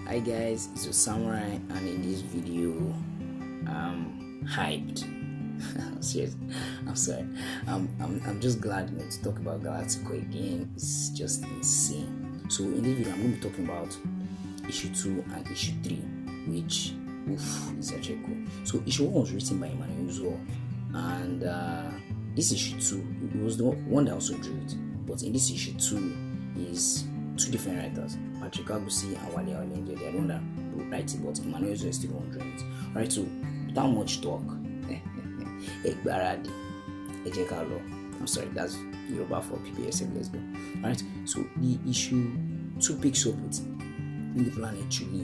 Hi guys, it's your samurai, and in this video, I'm hyped. Serious, I'm sorry. I'm just glad to talk about Galactic again. It's just insane. So in this video, I'm going to be talking about issue 2 and issue 3, which is actually cool. So issue 1 was written by Emmanuel Uzo, and this issue 2 it was the one that also drew it. But in this issue 2 is two different writers, Patrick Agusi and Wale Alenje. They are the one that write it, but Emmanuel is still one drawing it. Alright, so without much talk, I'm sorry, that's Yoruba for PPSF. Let's go. Alright, so the issue 2 picks up with the planet Chuli,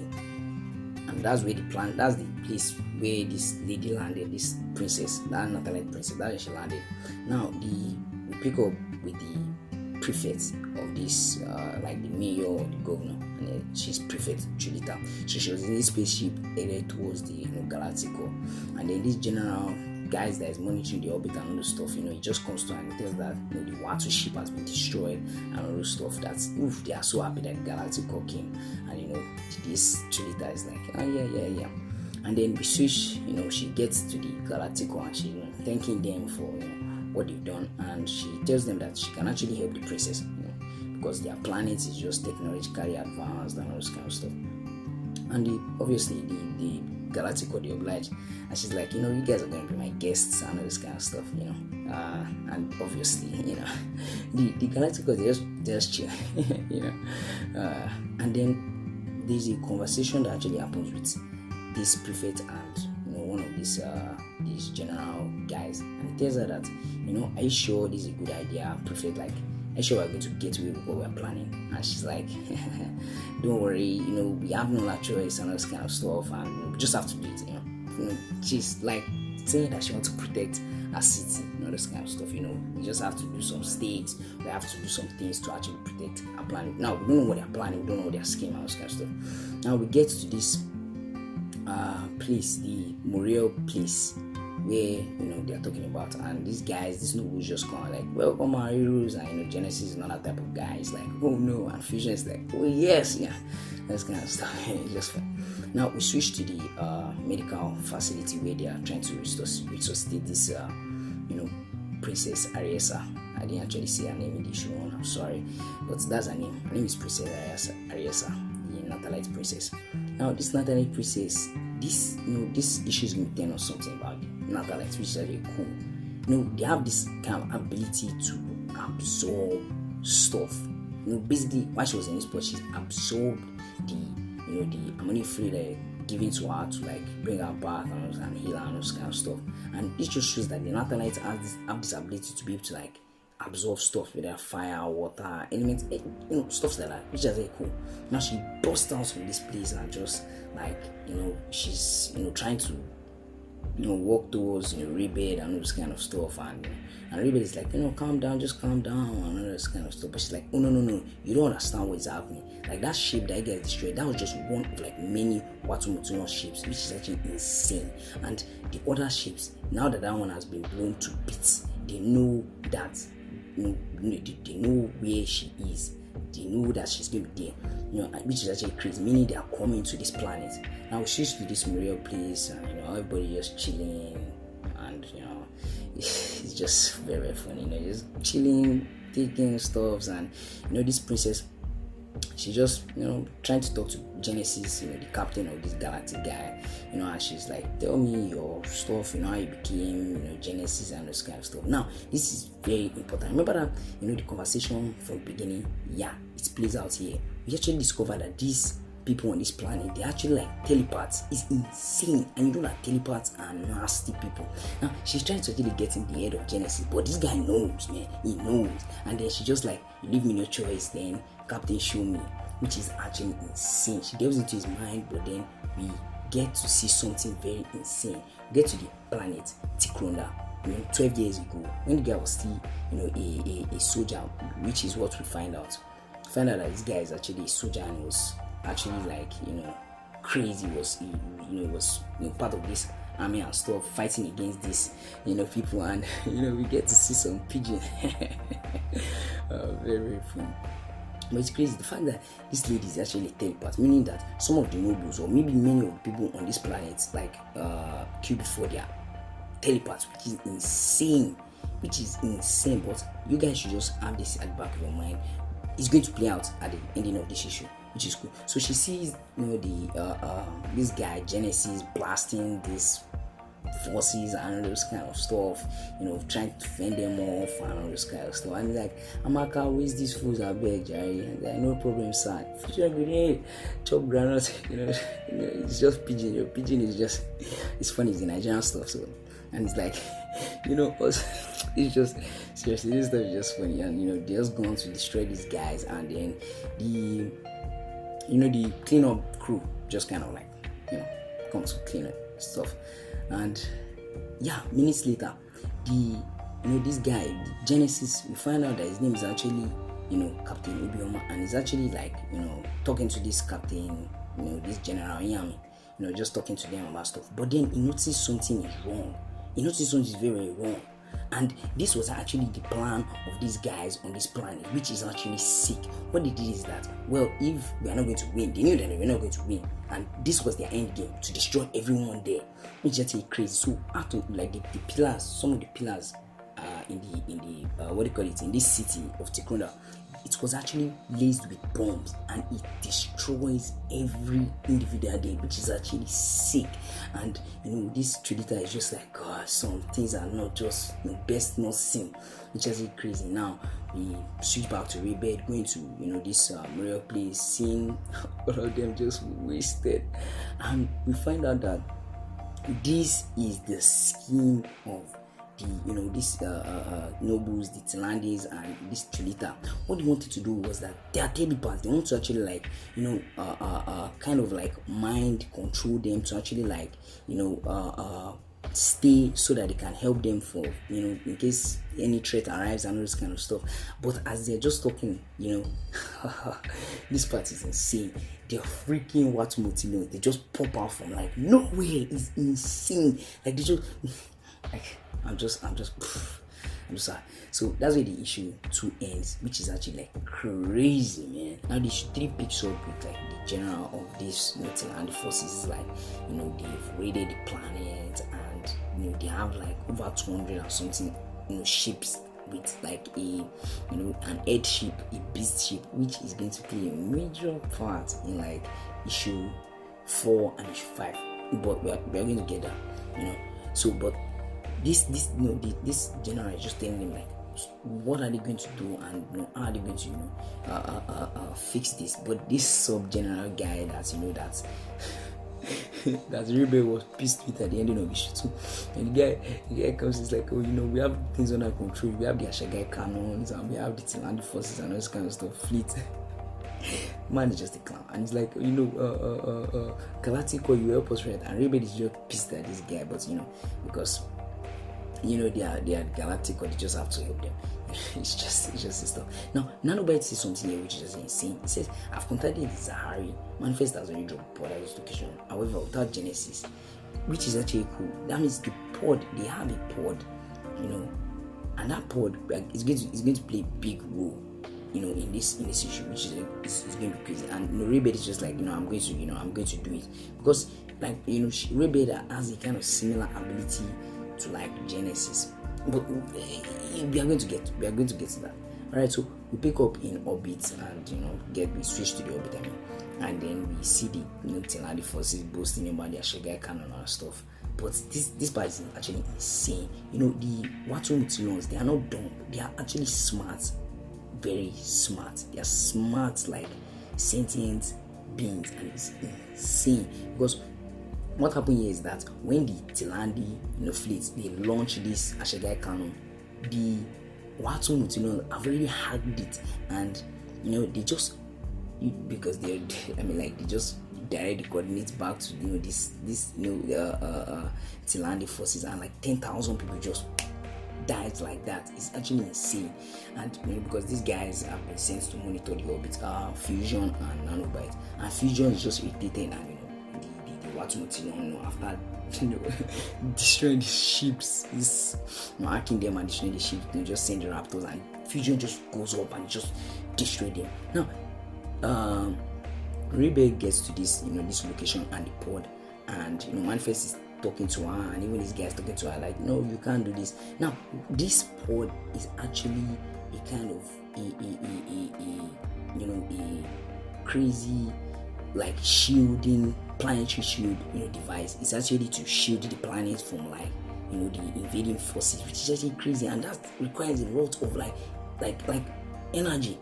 and that's where that's the place where this lady landed, this princess, that Nathalite princess, that's where she landed. Now we pick up with the prefect of this, like the mayor or the governor, and she's prefect Julita. So she was in this spaceship headed towards the Galactico, and then this general guys that is monitoring the orbit and all the stuff, he just comes to her and he tells that the Watu ship has been destroyed and all the stuff. That's they are so happy that Galactico came, and this Julita is like, oh yeah. And then we switch, she gets to the Galactico and she's thanking them for what they've done, and she tells them that she can actually help the princess, because their planet is just technologically advanced and all this kind of stuff. And obviously the Galactico, they oblige, and she's like, you guys are going to be my guests and all this kind of stuff, and obviously, the Galactico, they just chill, and then there's a conversation that actually happens with this prefect and one of these general guys, and he tells her that, are you sure this is a good idea, prefect? Like, are you sure we're going to get away with what we're planning? And she's like, don't worry, we have no other choice and all this kind of stuff, and we just have to do it. She's like saying that she wants to protect her city and all this kind of stuff. We just have to do some states, we have to do some things to actually protect our planet. Now we don't know what they're planning, we don't know what their scheme and all this kind of stuff. Now we get to this place, the Muriel place, where they're talking about, and these guys, this nobles just come like, welcome our heroes, and Genesis is not that type of guy. It's like, oh no, and Fusion is like, oh yes, that's kind of stuff. Just fine. Now we switch to the medical facility where they are trying to resuscitate this Princess Ariesa. I didn't actually say her name in the issue 1, I'm sorry, but that's her name. Her name is Princess Ariesa, the Nathalite princess. Now this Nathalite princess, this issue is going to tell us something about Nathalite, which is really cool. They have this kind of ability to absorb stuff. Basically, while she was in this spot, she absorbed the ammonia fluid given to her to like bring her back and heal her and all this kind of stuff. And this just shows that the Nathalites have this ability to be able to like absorb stuff, whether fire, water, elements, stuff like that, which is very cool. Now she bursts out from this place and just like, she's trying to walk towards Rebed and all this kind of stuff, and Rebed is like, calm down, just calm down and all this kind of stuff. But she's like, oh no, you don't understand what is happening. Like that ship that gets destroyed, that was just one of like many Watu ships, which is actually insane. And the other ships, now that one has been blown to bits, they know that they know where she is, they know that she's going to be there, which is actually crazy, meaning they are coming to this planet. Now we switch to this Muriel place, and everybody just chilling, and it's just very, very funny, just chilling, taking stuffs, and this princess, she just trying to talk to Genesis, the captain of this Galactic guy, and she's like, tell me your stuff, how you became Genesis and this kind of stuff. Now this is very important. Remember that the conversation from the beginning, it plays out here. We actually discover that these people on this planet, they're actually like telepaths. It's insane, and that telepaths are nasty people. Now she's trying to actually get in the head of Genesis, but this guy knows, man, he knows. And then she just like, you leave me no choice, then Captain show me, which is actually insane. She delves into his mind, but then we get to see something very insane. We get to the planet Tikronda, 12 years ago, when the guy was still a soldier, which is what we find out. Find out that this guy is actually a soldier and was actually like crazy, was part of this army and stuff, fighting against these people, and we get to see some pigeon. Very, very fun. But it's crazy the fact that this lady is actually a telepath, meaning that some of the nobles or maybe many of the people on this planet like killed before they are telepaths, which is insane. But you guys should just have this at the back of your mind. It's going to play out at the ending of this issue, which is cool. So she sees, the this guy Genesis blasting this forces and all those kind of stuff, trying to fend them off and all those kind of stuff. And he's like, Amaka, waste these fools, I beg, Jerry. And like, no problem, sir. Future grenade, chop granules, it's just pigeon. Your pigeon is just, it's funny, it's the Nigerian stuff. So, and it's like, it's just, seriously, this stuff is just funny. And, they're just going to destroy these guys. And then the cleanup crew just kind of like, comes to clean up stuff. And minutes later, this guy Genesis, we find out that his name is actually Captain Obioma, and he's actually like talking to this captain, this General Yami, just talking to them about stuff. But then he noticed something is wrong. He noticed something is very, very wrong. And this was actually the plan of these guys on this planet, which is actually sick. What they did is that, well, if we are not going to win, they knew that they were not going to win, and this was their end game, to destroy everyone there. It's just crazy. So after like the pillars, some of the pillars in the in this city of Tikunda, it was actually laced with bombs, and it destroys every individual there, which is actually sick. And this Trilita is just like, God, some things are not just best not seen, which is crazy. Now we switch back to Raybed, going to this Mario place, seeing all of them just wasted, and we find out that this is the scheme of the this nobles, the Tilandis, and this Chulita. What they wanted to do was that they are telepaths. They want to actually like kind of like mind control them, to actually like stay, so that they can help them for in case any threat arrives and all this kind of stuff. But as they're just talking, this part is insane. They're freaking Watumotino. They just pop out from like nowhere. It's insane. Like they just like I'm just sorry. So that's where the issue 2 ends, which is actually like crazy, man. Now the issue 3 picks up with like the general of this Tiland forces is like they've raided the planet, and they have like over 200 or something ships with like a an air ship, a beast ship, which is going to play a major part in like issue 4 and issue 5. But we're going to get that, So, but this general is just telling them like, what are they going to do, and how are they going to fix this. But this sub general guy that that Ribe was pissed with at the ending of issue 2, and the guy comes, he's like, we have things under control, we have the Ashagai cannons, and we have the Tilandi forces and all this kind of stuff, fleet. Man is just a clown, and he's like, Galactic, you help us, right? And Ribe is just pissed at this guy, but because they are Galactic, or they just have to help them. It's just this stuff. Now, Nanobite says something here which is just insane. It says, I've contacted the Zahari. Manifest has already dropped pod at this location, however, without Genesis, which is actually cool. That means the pod, they have a pod, and that pod is going to play a big role, in this issue, which is going to be crazy. And Rebed is just like, I'm going to do it, because like Rebed has a kind of similar ability to like Genesis, but we are going to get to that. All right, so we pick up in orbit, and we switch to the orbit, and then we see the Tilandi forces boasting about their Shagai cannon and stuff. But this part is actually insane. The Watu Mutilons, they are not dumb, they are actually smart, very smart. They are smart like sentient beings, and it's insane because what happened here is that when the Tilandi fleet, they launch this Ashagai cannon, the Watu Mutilon have already hacked it, and they just because they just direct the coordinates back to this Tilandi forces, and like 10,000 people just died like that. It's actually insane. And because these guys have been sent to monitor the orbit, Fusion and Nanobite, and Fusion is just irritated, and after destroying the ships, is hacking them and destroying the ships, they just send the Raptors, and Fusion just goes up and just destroy them. Now, Rebel gets to this, this location and the pod, and Manifest is talking to her, and even this guy is talking to her like, no, you can't do this. Now, this pod is actually a kind of a crazy like shielding planetary shield device. It's actually to shield the planet from like the invading forces, which is actually crazy, and that requires a lot of like energy.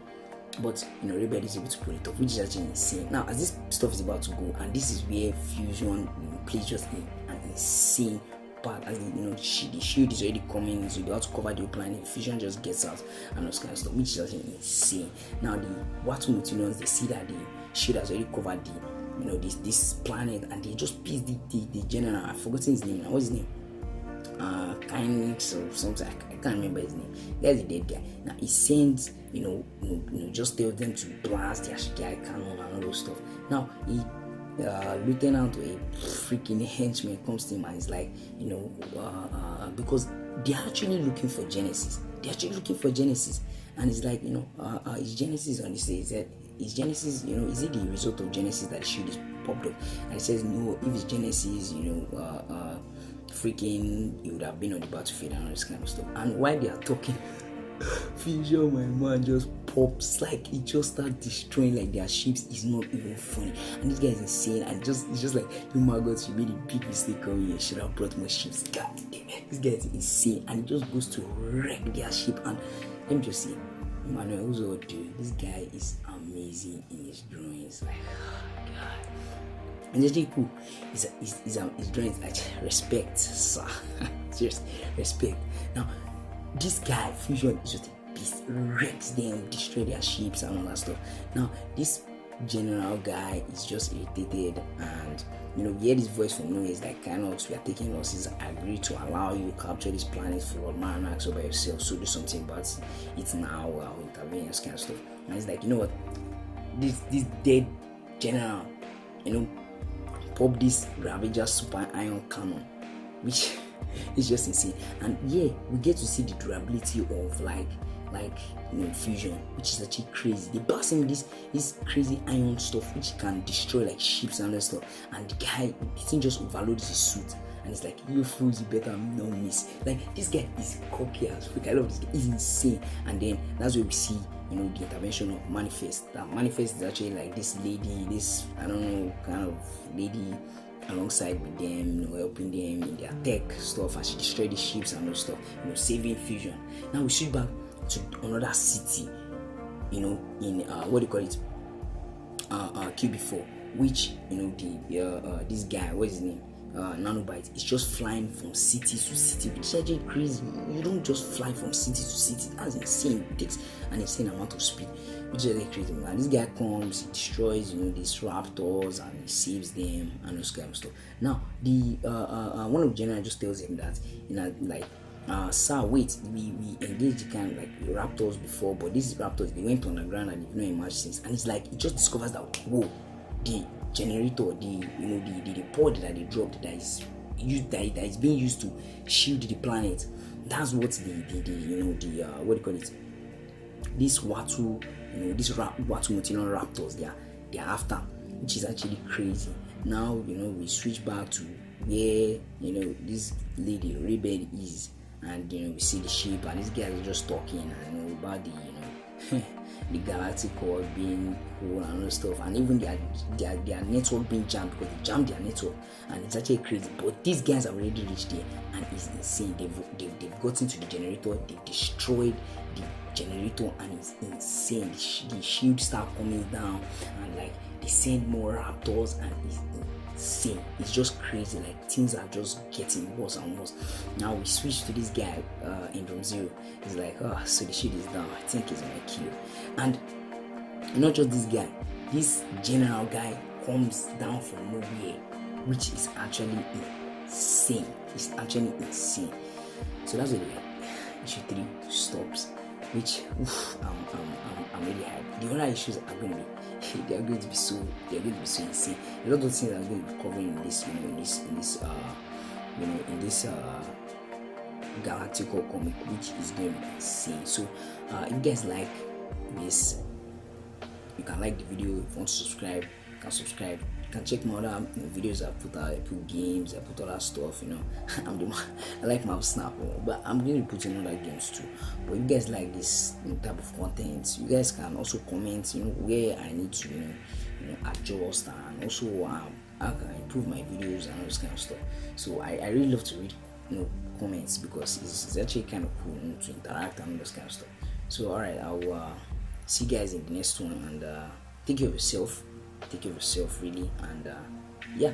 But Rebel is able to pull it off, which is actually insane. Now, as this stuff is about to go, and this is where Fusion plays just an insane part. As the shield is already coming, so they have to cover the whole planet. Fusion just gets out and all kind of stuff, which is actually insane. Now, the Watu Mutilians, they see that the shield has already covered the this planet, and they just piece the general. I've forgotten his name now. What's his name? Kindness or something. I can't remember his name. That's the dead guy. Now he sends, just tell them to blast their cannon and all those stuff. Now he lieutenant or a freaking henchman comes to him and is like, because they're actually looking for Genesis. And it's like, is Genesis on this day? Is Genesis, is it the result of Genesis that the shield is popped up? And he says, no, if it's Genesis, freaking, it would have been on the battlefield and all this kind of stuff. And while they are talking, Fusion, my man, just pops, like he just starts destroying like their ships. It's not even funny, and this guy is insane. And it's just like, oh my god, you made a big mistake coming here. Should have brought more ships. God damn it, this guy is insane, and he just goes to wreck their ship. And let me just say, Emmanuel Uzo, dude, this guy is amazing in his drawings. Like, oh god. And it's really cool. His drawings, like, respect, sir. Seriously, respect. Now, this guy, Fusion, is just a beast. Wrecks them, destroy their ships and all that stuff. Now, this general guy is just irritated, and you hear this voice from nowhere. It's like, kind of, we are taking losses. I agree to allow you to capture this planet for Maranax or by yourself. So do something about it now. I'll intervene and kind of stuff. And it's like, you know what? This dead general, pop this Ravager super ion cannon, which is just insane. And yeah, we get to see the durability of like Fusion, which is actually crazy. They blast him with this crazy iron stuff which can destroy like ships and other stuff. And the thing just overloads his suit, and it's like, you fools, you better not miss. Like, this guy is cocky as fuck. I love this guy. He's insane. And then that's where we see the intervention of Manifest. That Manifest is actually like this lady, this kind of lady alongside with them, helping them in their tech stuff as she destroyed the ships and those stuff, saving Fusion. Now we switch back to another city, in what do you call it, QB4, which this guy, what's his name, Nanobite, is just flying from city to city, which is actually crazy. You don't just fly from city to city. That's insane. It takes an insane amount of speed, which is actually crazy. And this guy comes, he destroys these raptors, and he saves them and those kind of stuff. Now the one of the general just tells him that, sir, wait, we engaged the kind of like raptors before, but these raptors, they went on the ground and they've not emerged since. And it's like, he just discovers that, whoa, the generator, the pod that they dropped that is being used to shield the planet. That's what the what do you call it? This Watu, this Watu Mutilian raptors they're after, which is actually crazy. Now we switch back to where this lady Rebel is, and we see the ship, and this guy is just talking and about the the Galactic core being cool and all stuff, and even their network being jammed because they jammed their network, and it's actually crazy. But these guys have already reached there, and it's insane. They've gotten to the generator, they've destroyed the generator, and it's insane. The shield start coming down, and like they send more raptors, and it's insane. It's just crazy. Like, things are just getting worse and worse. Now we switch to this guy in Room Zero. He's like, so the shield is down. I think he's gonna kill. And not just this guy, this general guy comes down from nowhere, which is actually insane. It's actually insane. So that's what issue 3 stops, which I'm really hyped. The other issues are going to be they're going to be so insane. A lot of things I'm going to be covering in this Galactic comic, which is going to be insane. So if you guys like this, you can like the video. If you want to subscribe, you can subscribe. You can check my other videos I put out. I put games, I put other stuff. I'm the one, I like my snap, but I'm going to put in other games too. But if you guys like this type of content, you guys can also comment where I need to adjust, and also how can I improve my videos and all this kind of stuff. So I really love to read comments, because it's actually kind of cool to interact and all this kind of stuff. So alright, I'll see you guys in the next one, and take care of yourself really, and yeah.